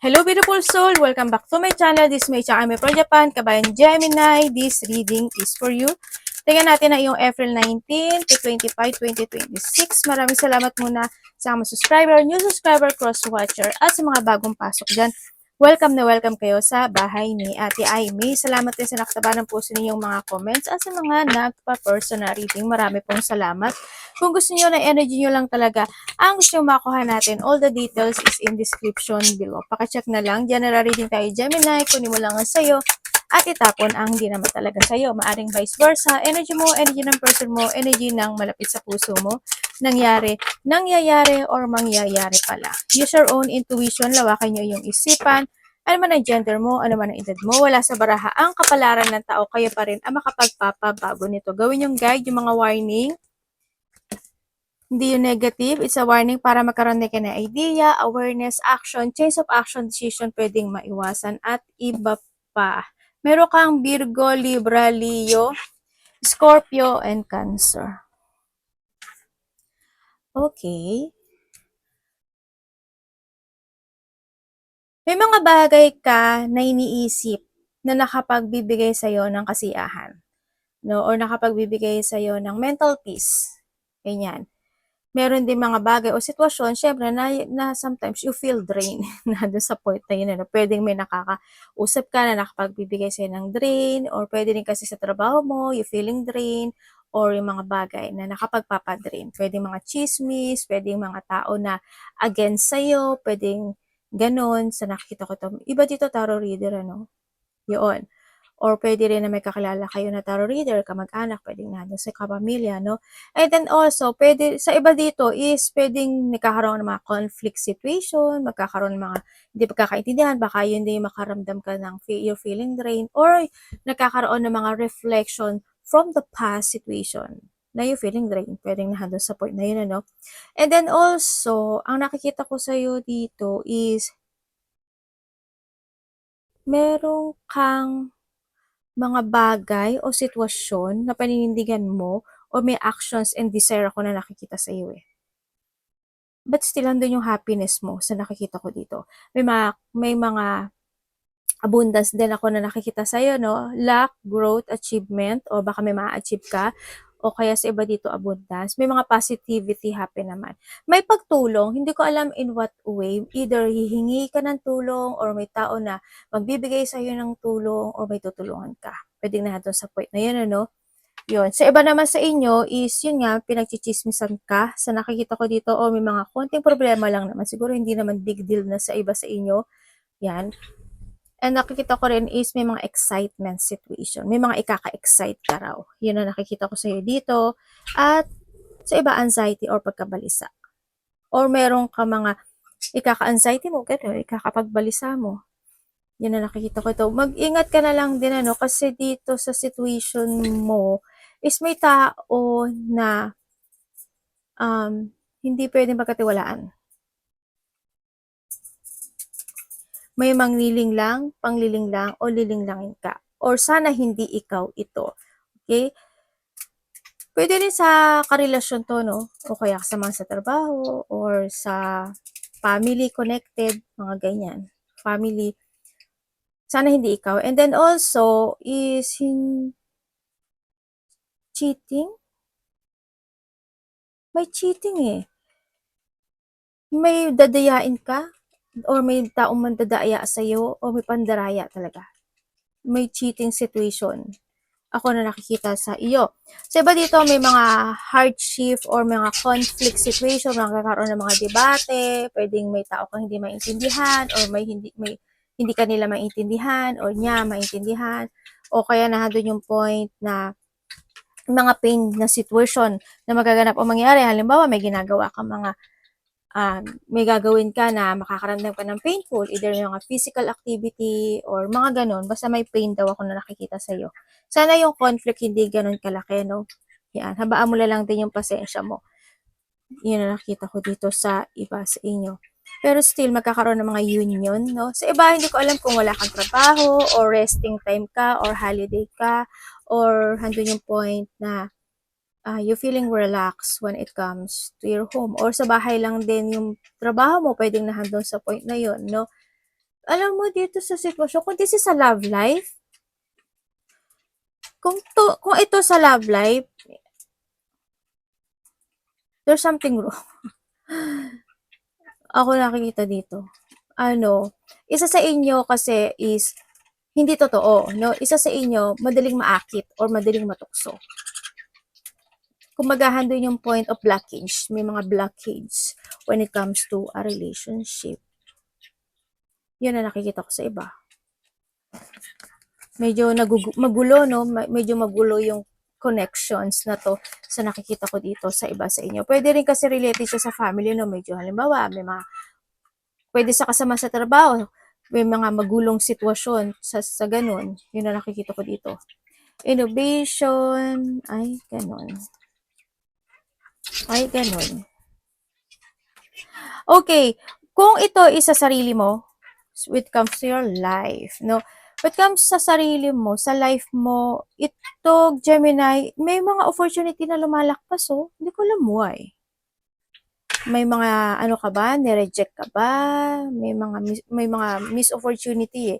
Hello beautiful soul! Welcome back to my channel. This is May Chakame from Japan. Kabayan Gemini, this reading is for you. Tingnan natin na yung April 19 to 25, 2026. Maraming salamat muna sa mga subscriber, new subscriber, cross-watcher, at sa mga bagong pasok dyan. Welcome na welcome kayo sa bahay ni Ate Aimee. Salamat din sa nakataba ng puso ninyong mga comments at sa mga nagpa-personal reading. Marami pong salamat. Kung gusto niyo na energy niyo lang talaga, ang gusto nyo makuha natin, all the details is in description below. Pakicheck na lang. General reading tayo, Gemini. Kunin mo lang ang sayo at itapon ang hindi naman talaga sa'yo. Maaring vice versa. Energy mo, energy ng person mo, energy ng malapit sa puso mo. Nangyayari, or mangyayari pala. Use your own intuition. Lawakan nyo yung isipan. Ano man ang gender mo, ano man ang edad mo, wala sa baraha ang kapalaran ng tao, kayo pa rin ang makapagpapabago nito. Gawin yung guide, yung mga warning. Hindi yung negative, it's a warning para magkaroon ka na idea, awareness, action, change of action, decision, pwedeng maiwasan, at iba pa. Meron kang Virgo, Libra, Leo, Scorpio, and Cancer. Okay. May mga bagay ka na iniisip na nakapagbibigay sa'yo ng kasiyahan, no? Or nakapagbibigay sa'yo ng mental peace. Ganyan. Meron din mga bagay o sitwasyon, syempre, na sometimes you feel drained na doon sa point na yun. Ano, pwedeng may nakakausap ka na nakapagbibigay sa'yo ng drain, or pwede rin kasi sa trabaho mo, you feeling drained, or yung mga bagay na nakapagpapadrain. Pwedeng mga chismis, pwedeng mga tao na against sa'yo, pwedeng ganon. Sa nakikita ko to, iba dito tarot reader, ano? Yun. Or pwede rin na may kakilala kayo na tarot reader, kamag-anak, pwedeng nandun sa kapamilya, no? And then also, pwede, sa iba dito is pwedeng nagkakaroon ng mga conflict situation, magkakaroon ng mga hindi pagkakaintindihan, baka yun din makaramdam ka ng you're feeling drained, or nagkakaroon ng mga reflection from the past situation na you feeling drained, pwedeng nandun sa point na yun, ano? And then also, ang nakikita ko sa'yo dito is meron kang mga bagay o sitwasyon na paninindigan mo, o may actions and desire ako na nakikita sa iyo eh. But still, andun yung happiness mo sa nakikita ko dito. May mga abundance din ako na nakikita sa iyo, no? Luck, growth, achievement, o baka may ma-achieve ka, o kaya sa iba dito abundance. May mga positivity happen naman. May pagtulong, hindi ko alam in what way. Either hihingi ka ng tulong, or may tao na magbibigay sa iyo ng tulong, or may tutulungan ka. Pwedeng na doon sa point na yun, ano? Yun. Sa iba naman sa inyo is, yun nga, pinagchichismisan ka. Sa nakikita ko dito, o may mga konting problema lang naman. Siguro hindi naman big deal na sa iba sa inyo. Yan. And nakikita ko rin is may mga excitement situation. May mga ikaka-excite ka raw. Yun ang nakikita ko sa iyo dito. At sa iba, anxiety or pagkabalisa. Or meron ka mga ikaka-anxiety mo, gano'n, ikakapagbalisa mo. Yan ang nakikita ko ito. Mag-ingat ka na lang din, ano, kasi dito sa situation mo is may tao na hindi pwedeng pagkatiwalaan. May mangliling lang, pangliling lang, o lilinglangin ka. Or sana hindi ikaw ito. Okay? Pwede rin sa karelasyon to, no? O kaya kasama sa trabaho, or sa family connected, mga ganyan. Family. Sana hindi ikaw. And then also, is cheating? May cheating eh. May dadayain ka, or may taong mandadaya sa'yo, o may pandaraya talaga. May cheating situation. Ako na nakikita sa iyo. Sa iba dito, may mga hardship or mga conflict situation, magkakaroon ng mga debate, pwedeng may tao kang hindi maintindihan, or may hindi kanila maintindihan, or niya maintindihan, o kaya nandun yung point na mga pain na situation na magaganap o mangyari. Halimbawa, may ginagawa kang mga may gagawin ka na makakaramdam ka ng painful, either yung mga physical activity or mga ganon, basta may pain daw ako na nakikita sa'yo. Sana yung conflict hindi ganon kalaki, no? Yan, habaan mo na lang din yung pasensya mo. Yun na nakita ko dito sa iba sa inyo. Pero still, magkakaroon ng mga union, no? Sa iba, hindi ko alam kung wala kang trabaho, or resting time ka, or holiday ka, or handun yung point na you feeling relaxed when it comes to your home, or sa bahay lang din yung trabaho mo, pwedeng nahandun sa point na yun, no? Alam mo dito sa sitwasyon, kung this is a love life, kung ito sa love life, there's something wrong. Ako nakikita dito. Isa sa inyo kasi is hindi totoo, no? Isa sa inyo madaling maakit or madaling matukso. Kumbaga, handun yung point of blockage. May mga blockage when it comes to a relationship. Yun na nakikita ko sa iba. Medyo magulo, no? Medyo magulo yung connections na to sa nakikita ko dito sa iba sa inyo. Pwede rin kasi related siya sa family, no? Medyo halimbawa, pwede sa kasama sa trabaho, may mga magulong sitwasyon sa ganun. Yun na nakikita ko dito. Innovation, ay, ganun. Ay, ganun. Okay, kung ito is sa sarili mo, when it comes to your life, no? When it comes sa sarili mo, sa life mo, ito, Gemini, may mga opportunity na lumalakpas, oh. Hindi ko alam why. May mga, ano ka ba, nireject ka ba? May mga miss opportunity, eh.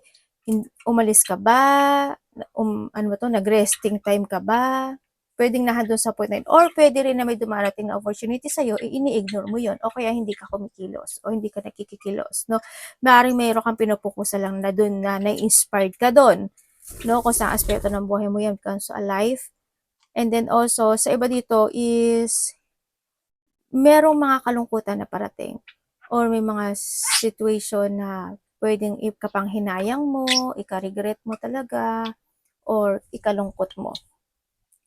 Umalis ka ba? Ano ba to, nag-resting time ka ba? Pwedeng nandun sa point na yun. Or pwede rin na may dumarating na opportunity sa'yo, ini-ignore mo yun. O kaya hindi ka kumikilos o hindi ka nakikikilos. No? Maaaring mayroon kang pinupukusa lang na dun na na-inspired ka dun. No? Kung saan aspeto ng buhay mo yan comes to a life. And then also, sa iba dito is merong mga kalungkutan na parating. Or may mga situation na pwedeng ikapanghinayang mo, ika-regret mo talaga, or ikalungkot mo.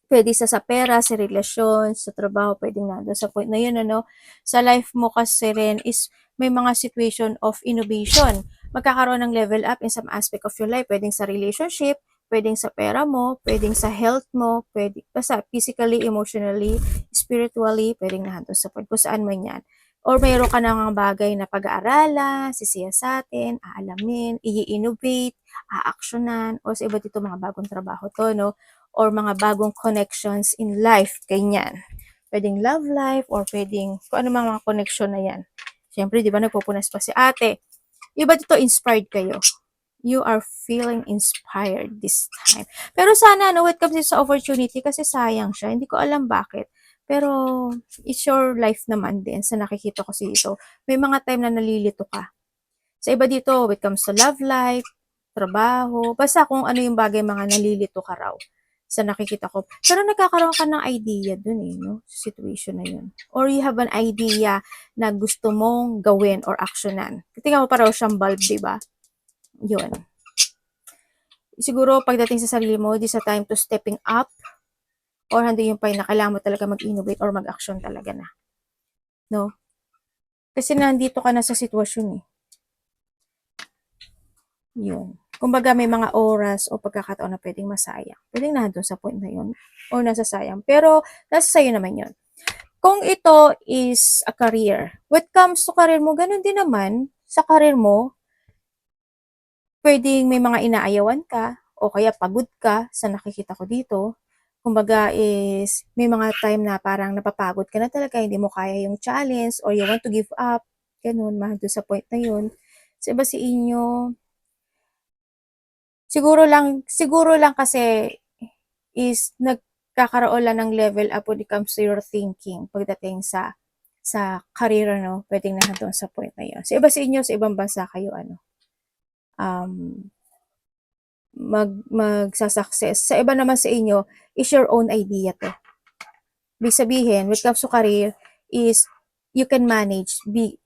Pwede sa pera, sa relasyon, sa trabaho, pwedeng nandun sa point na yun, ano. Sa life mo kasi rin is may mga situation of innovation. Magkakaroon ng level up in some aspect of your life. Pwedeng sa relationship, pwedeng sa pera mo, pwedeng sa health mo, pwedeng basta physically, emotionally, spiritually, pwedeng nandun sa point kung saan man yan. Or mayroon ka ng bagay na pag-aaralan, sisiyasatin, aalamin, i-innovate, a-actionan, o sa iba dito mga bagong trabaho to, no? Or mga bagong connections in life, ganyan. Pwedeng love life or pwedeng kung ano mga connection na yan. Siyempre, di ba, nagpupunas pa si ate. Iba dito, inspired kayo. You are feeling inspired this time. Pero sana, no, when it comes sa opportunity, kasi sayang siya. Hindi ko alam bakit. Pero, it's your life naman din sa nakikita ko dito. May mga time na nalilito ka. Sa iba dito, when it comes to love life, trabaho, basta kung ano yung bagay mga nalilito ka raw sa nakikita ko. Pero nagkakaroon ka ng idea dun eh, no? Situation na yun. Or you have an idea na gusto mong gawin or actionan. Tingnan mo pa raw siyang bulb, di ba? Yun. Siguro pagdating sa sarili mo, this is a time to stepping up or hindi yung pa na kailangan mo talaga mag-innovate or mag-action talaga na. No? Kasi nandito ka na sa sitwasyon eh. Yun. Kumbaga may mga oras o pagkakataon na pwedeng masayang. Pwedeng nandun sa point na yun o nasasayang. Pero nasa sayo naman yun. Kung ito is a career, when it comes to career mo, ganun din naman sa career mo, pwedeng may mga inaayawan ka o kaya pagod ka sa nakikita ko dito. Kumbaga is may mga time na parang napapagod ka na talaga, hindi mo kaya yung challenge or you want to give up. Ganun, mahal sa point na yun. Sa iba si inyo, siguro lang kasi is nagkakaroon lang ng level up when it comes to your thinking pagdating sa career, no? Pwedeng nandun sa point na yun. Sa iba sa inyo, sa ibang bansa kayo, um, magsasucess. Sa iba naman sa inyo, is your own idea to. Ibig sabihin, when it comes to career, is you can manage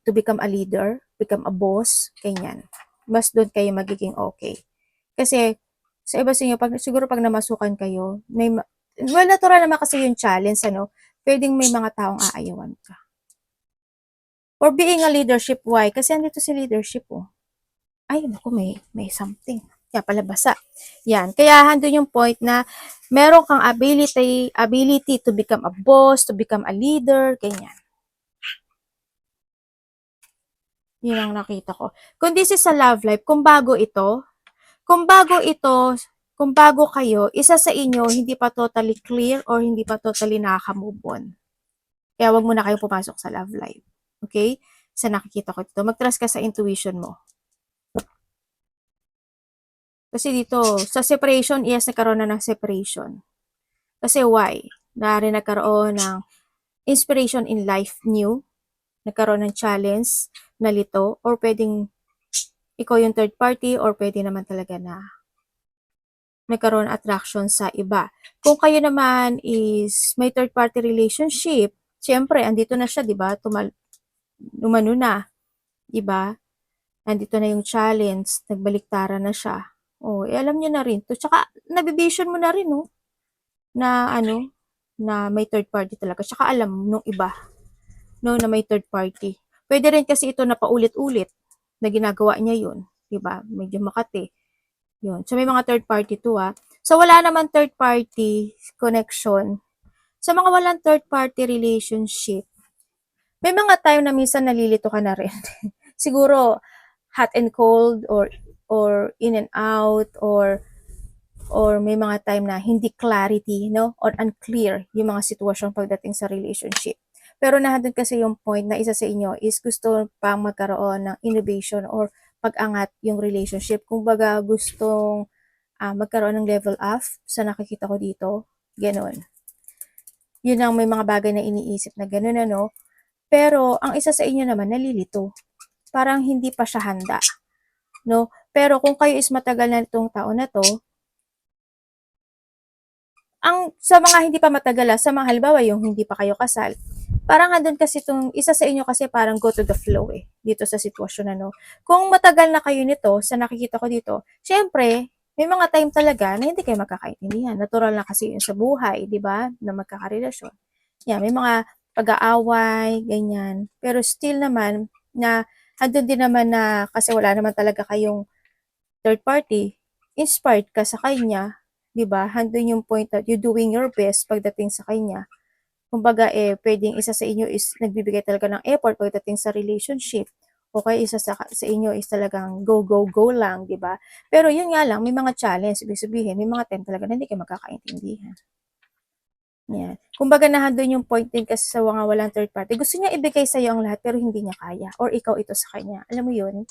to become a leader, become a boss, ganyan. Mas doon kayo magiging okay. Kasi, sa iba sa inyo, siguro pag namasukan kayo, well, natural naman kasi yung challenge, ano, pwedeng may mga taong aayawan ka. Or being a leadership, why? Kasi andito si leadership, oh. Ay, naku, may something. Kaya pala basa. Yan. Kaya handun yung point na meron kang ability to become a boss, to become a leader, ganyan. Yun ang nakita ko. Kung this is a love life, kung bago kayo, isa sa inyo, hindi pa totally clear or hindi pa totally nakaka-move on. Kaya wag mo na kayo pumasok sa love life. Okay? Sa nakikita ko dito. Mag-trust ka sa intuition mo. Kasi dito, sa separation, yes, nagkaroon na ng separation. Kasi why? Nari nagkaroon ng inspiration in life new, nagkaroon ng challenge, nalito, or pwedeng ikaw yung third party, or pwede naman talaga na nagkaroon ng attraction sa iba. Kung kayo naman is may third party relationship, syempre, andito na siya, di ba? Umano na, di ba? Andito na yung challenge, nagbaliktaran na siya. Oh, alam niyo na rin to. Tsaka, nabivision mo na rin, no? Na ano, na may third party talaga. Tsaka alam nung iba, no, na may third party. Pwede rin kasi ito na paulit-ulit na ginagawa niya yun. Diba? Medyo makati. Yun. So, may mga third party to, ah. So, wala naman third party connection. Sa mga walang third party relationship, may mga time na minsan nalilito ka na rin. Siguro, hot and cold, or in and out, or may mga time na hindi clarity, no? Or unclear yung mga sitwasyon pagdating sa relationship. Pero nandun kasi yung point na isa sa inyo is gusto pang magkaroon ng innovation or pag-angat yung relationship. Kung baga gustong magkaroon ng level up sa nakikita ko dito, ganun. Yun ang may mga bagay na iniisip na ganun, ano? Pero ang isa sa inyo naman nalilito. Parang hindi pa siya handa, no? Pero kung kayo is matagal na itong taon na to, ang sa mga hindi pa matagal, sa mga halimbawa yung hindi pa kayo kasal, parang andun kasi itong isa sa inyo kasi parang go to the flow dito sa sitwasyon, ano. Kung matagal na kayo nito, sa nakikita ko dito, syempre, may mga time talaga na hindi kayo magkakaintindihan. Natural na kasi yun sa buhay, di ba? Na magkakarelasyon. Yan, may mga pag-aaway, ganyan. Pero still naman, na andun din naman na kasi wala naman talaga kayong third party, inspired ka sa kanya, 'di ba? Handun yung point that you're doing your best pagdating sa kanya. Kumbaga pwedeng isa sa inyo is nagbibigay talaga ng effort pagdating sa relationship. O kaya isa sa inyo is talagang go, go, go lang, di ba? Pero yun nga lang, may mga challenge. Ibig sabihin, may mga time talaga na hindi kayo magkakaintindihan. Yan. Kumbaga nandun yung point din kasi sa mga walang third party. Gusto niya ibigay sa'yo ang lahat pero hindi niya kaya. Or ikaw ito sa kanya. Alam mo yun?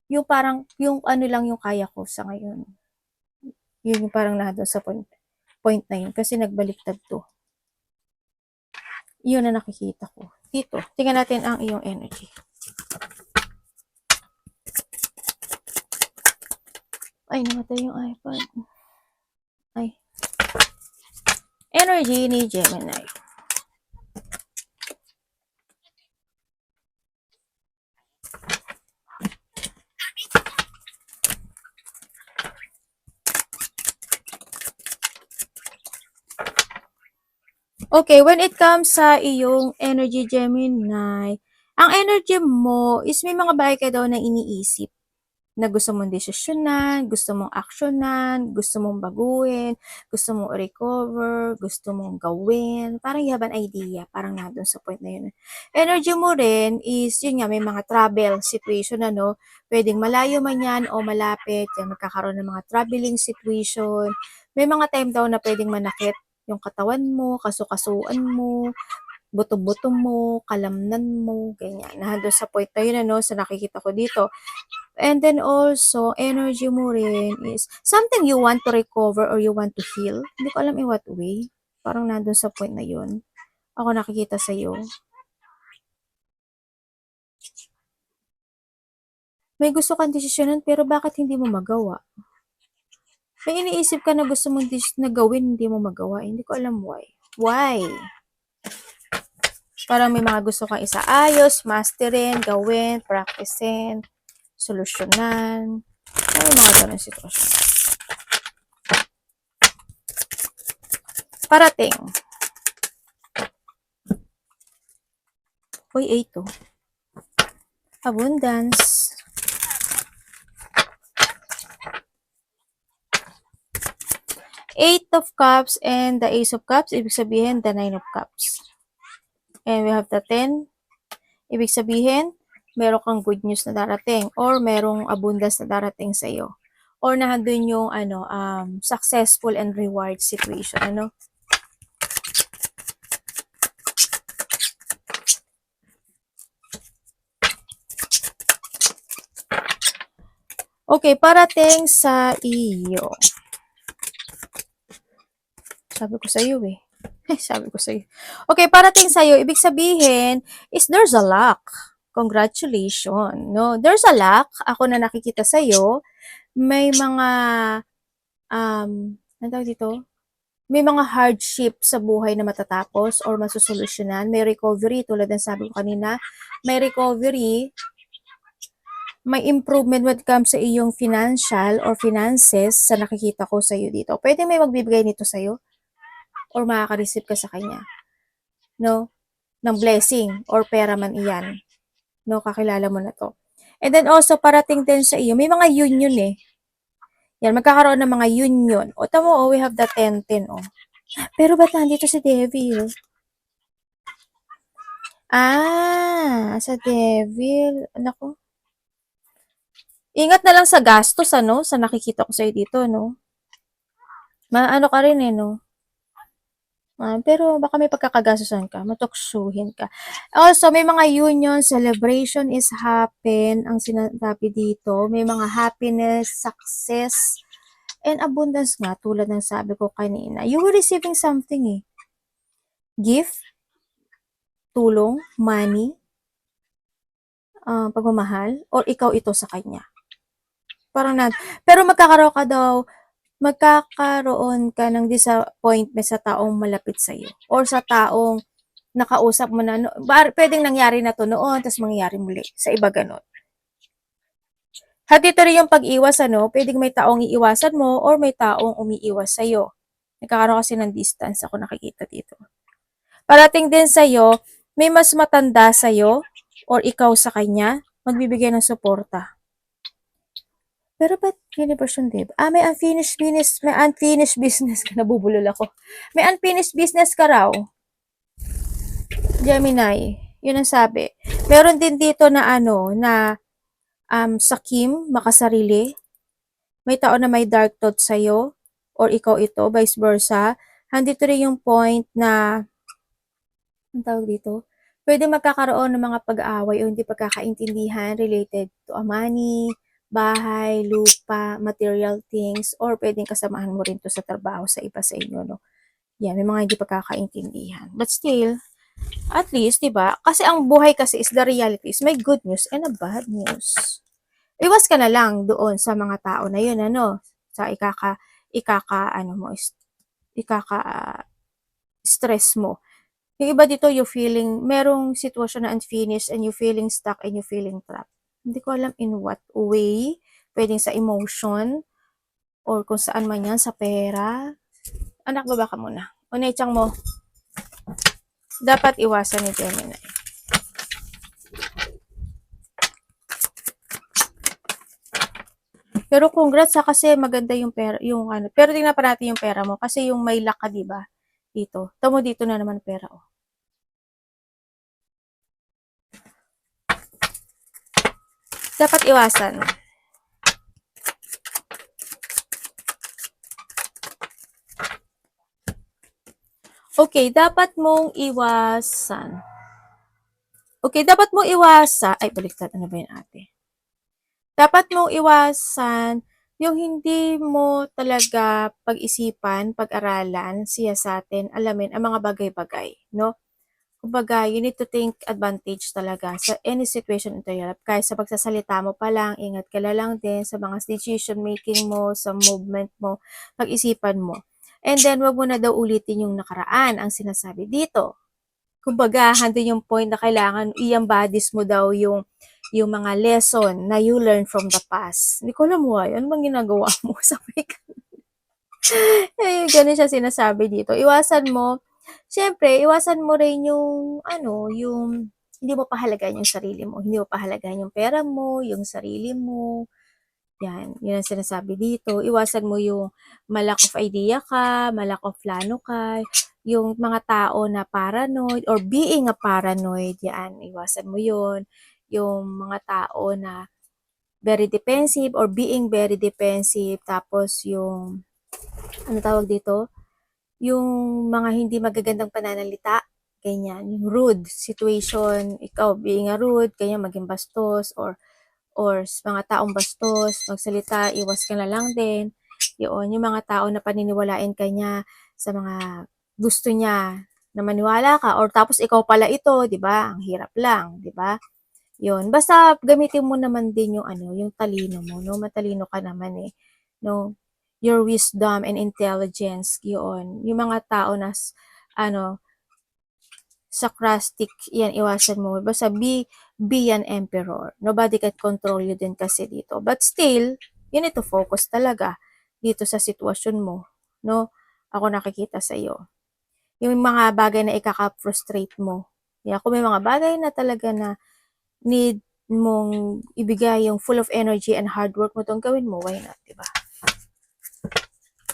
Yung parang, yung ano lang yung kaya ko sa ngayon. Yun yung parang nandun sa point na yun. Kasi nagbaliktad to. Yun na nakikita ko. Dito, tingnan natin ang iyong energy. Ay, namatay yung iPad. Ay. Energy ni Gemini. Okay, when it comes sa iyong energy Gemini, ang energy mo is may mga bagay ka daw na iniisip na gusto mong desisyonan, gusto mong aksyonan, gusto mong baguhin, gusto mong recover, gusto mong gawin. Parang you have an idea, parang nandun sa point na yun. Energy mo rin is, yun nga, may mga travel situation, ano, pwedeng malayo man yan o malapit, yan, magkakaroon ng mga traveling situation. May mga time daw na pwedeng manakit yung katawan mo, kasukasuan mo, buto-buto mo, kalamnan mo, ganyan. Nandun sa point na yun, ano, sa nakikita ko dito. And then also, energy mo rin is something you want to recover or you want to heal. Hindi ko alam in what way. Parang nandun sa point na yun. Ako nakikita sa'yo. May gusto kang desisyonan pero bakit hindi mo magawa? May iniisip ka na gusto mong na gawin, hindi mo magawa. Hindi ko alam why. Why? Parang may mga gusto kang isaayos, masterin, gawin, practicein, solusyonan. May mga ganun sitwasyon. Parating. Uy, 8 to. Abundance. Eight of Cups and the Ace of Cups, ibig sabihin the Nine of Cups. And we have the 10. Ibig sabihin, meron kang good news na darating or merong abundance na darating sa iyo. Or nandun yung successful and reward situation, ano? Okay, parating sa iyo. Sabi ko sa iyo eh. Sabi ko sa iyo. Okay, parating sa iyo, ibig sabihin is there's a luck. Congratulations. No, there's a luck. Ako na nakikita sa iyo, may mga ano tawag dito? May mga hardship sa buhay na matatapos or masusolusyonan. May recovery, tulad ng sabi ko kanina, may recovery, may improvement when it comes sa iyong financial or finances sa nakikita ko sa iyo dito. Pwede may magbibigay nito sa iyo or makaka-receive ka sa kanya, no? Ng blessing or pera man iyan. No, kakilala mo na to. And then also, parating din sa iyo, may mga union eh. Yan, magkakaroon ng mga union. O, tamo, oh, we have the 10-10, oh. Pero ba't nandito si Devil? Sa Devil. Naku. Ingat na lang sa gastos, ano? Sa nakikita ko sa'yo dito, no? Maano ka rin eh, no? Pero baka may pagkakagastusan ka, matuksuhin ka. Also, may mga union, celebration is happen, ang sinasabi dito. May mga happiness, success, and abundance nga, tulad ng sabi ko kanina. You will receiving something eh. Gift, tulong, money, pagmamahal, or ikaw ito sa kanya. Pero magkakaroon ka ng disappointment sa taong malapit sa iyo or sa taong nakausap mo na, pwedeng nangyari na to noon, tapos mangyayari muli. Sa iba ganon. At dito rin yung pag-iwas, ano, pwedeng may taong iiwasan mo or may taong umiiwas sa'yo. Nagkakaroon kasi ng distance ako nakikita dito. Parating din sa'yo, may mas matanda sa'yo or ikaw sa kanya, magbibigay ng suporta. Pero ba't universe yung Deb? May unfinished business ka, nabubulol ako. May unfinished business ka raw. Gemini, yun ang sabi. Meron din dito na sakim, makasarili. May tao na may dark thoughts sa'yo, or ikaw ito, vice versa. Handito rin yung point na, ang tawag dito, pwede magkakaroon ng mga pag-aaway o hindi pagkakaintindihan related to money, bahay, lupa, material things, or pwedeng kasamahan mo rin to sa trabaho sa iba sa inyo, no? Yan, may mga hindi pagkakaintindihan. But still, at least, diba? Kasi ang buhay kasi is the reality is may good news and a bad news. Iwas ka na lang doon sa mga tao na yun, ano? Sa stress mo. Yung iba dito, you feeling, merong sitwasyon na unfinished and you feeling stuck and you feeling trapped. Hindi ko alam in what way. Pwedeng sa emotion or kung saan man yan, sa pera. Anak, baba ka muna. Unay-chang mo. Dapat iwasan ni Gemini. Pero congrats kasi maganda yung pera, pero tingnan pa natin yung pera mo kasi yung may luck ka, 'di ba? Dito. Tamo dito na naman pera, oh. Dapat iwasan. Okay, dapat mong iwasan. Ay, baliktad. Ano ba yun, ate? Dapat mong iwasan yung hindi mo talaga pag-isipan, pag-aralan, siyasatin, alamin ang mga bagay-bagay, no? Kumbaga, you need to think advantage talaga sa any situation into your life. Kahit sa pagsasalita mo pa lang, ingat ka lang din sa mga decision making mo, sa movement mo, pag-isipan mo. And then, wag mo na daw ulitin yung nakaraan, ang sinasabi dito. Kumbaga, handin yung point na kailangan i-embodies mo daw yung mga lesson na you learn from the past. Hindi ko alam why. Ano bang ginagawa mo? Sabi ka. Ganun siya sinasabi dito. Iwasan mo rin yung, yung hindi mo pahalagahan yung sarili mo. Hindi mo pahalagahan yung pera mo, yung sarili mo. Yan, yun ang sinasabi dito. Iwasan mo yung malack of idea ka, malack of plano ka, yung mga tao na paranoid or being a paranoid, yan, iwasan mo yun. Yung mga tao na very defensive or being very defensive, tapos yung, ano tawag dito? Yung mga hindi magagandang pananalita, ganyan, yung rude situation, ikaw being a rude, ganyan, maging bastos, or or mga taong bastos, magsalita, iwas ka na lang din. Yun, yung mga tao na paniniwalain ka niya sa mga gusto niya na maniwala ka or tapos ikaw pala ito, 'di ba? Ang hirap lang, 'di ba? Yun, basta gamitin mo naman din yung ano, yung talino mo, no? Matalino ka naman eh, no? Your wisdom and intelligence, yun. Yung mga tao na, ano, sarcastic, yan, iwasan mo. Basta be an emperor. Nobody can control you din kasi dito. But still, you need to focus talaga dito sa sitwasyon mo, no? Ako nakikita sa iyo. Yung mga bagay na ikaka-frustrate mo. Yeah, kung may mga bagay na talaga na need mong ibigay yung full of energy and hard work mo tong gawin mo, why not, diba?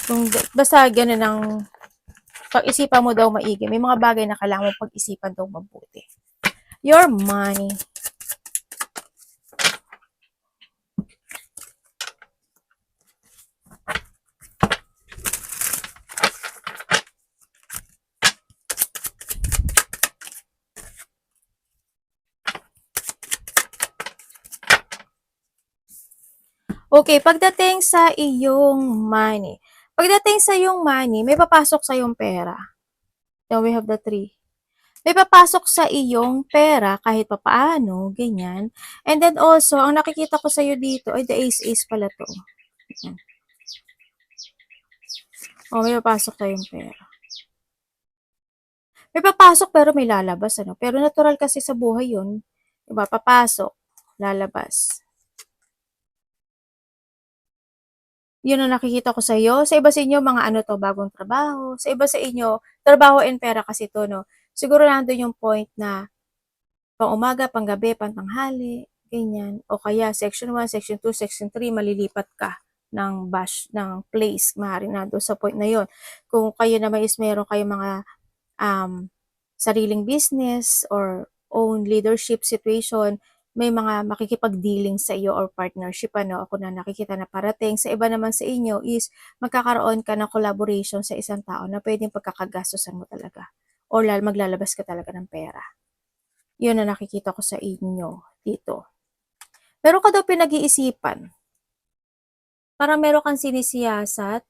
Kung basta ganun ang pag-isipan mo daw maigi, may mga bagay na kailangan mo pag-isipan daw mabuti. Your money. Okay, pagdating sa iyong money. Pagdating sa iyong money, may papasok sa iyong pera. Then we have the 3. May papasok sa iyong pera kahit papaano, ganyan. And then also, ang nakikita ko sa iyo dito ay the ace pala to. Oh, may papasok sa iyong pera. May papasok pero may lalabas, ano? Pero natural kasi sa buhay yun. Diba? Papasok, lalabas. Yun ang nakikita ko sa iyo. Sa iba sa inyo, mga ano to, bagong trabaho. Sa iba sa inyo, trabaho and pera kasi to, no? Siguro nandun yung point na pang umaga, pang gabi, pang tanghali, ganyan. O kaya section 1, section 2, section 3, malilipat ka ng bash, ng place. Maaaring nandun sa point na yon. Kung kayo naman is meron kayong mga sariling business or own leadership situation, may mga makikipag-dealing sa iyo or partnership, ano, ako na nakikita na parating. Sa iba naman sa inyo is magkakaroon ka ng collaboration sa isang tao na pwedeng pagkakagastosan mo talaga or maglalabas ka talaga ng pera. Yun na nakikita ko sa inyo dito. Meron ka daw pinag-iisipan. Parang meron kang sinisiyasat.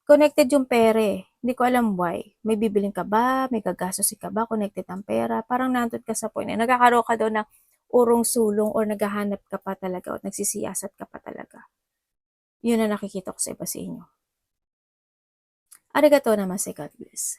Connected yung pera eh. Hindi ko alam why. May bibiling ka ba? May gagastusin ka ba? Connected ang pera? Parang nandun ka sa point na nagkakaroon ka daw ng urong sulong or naghahanap ka pa talaga o nagsisiyasat ka pa talaga. Yun na nakikita ko sa iba sa inyo. Arigato naman, God bless.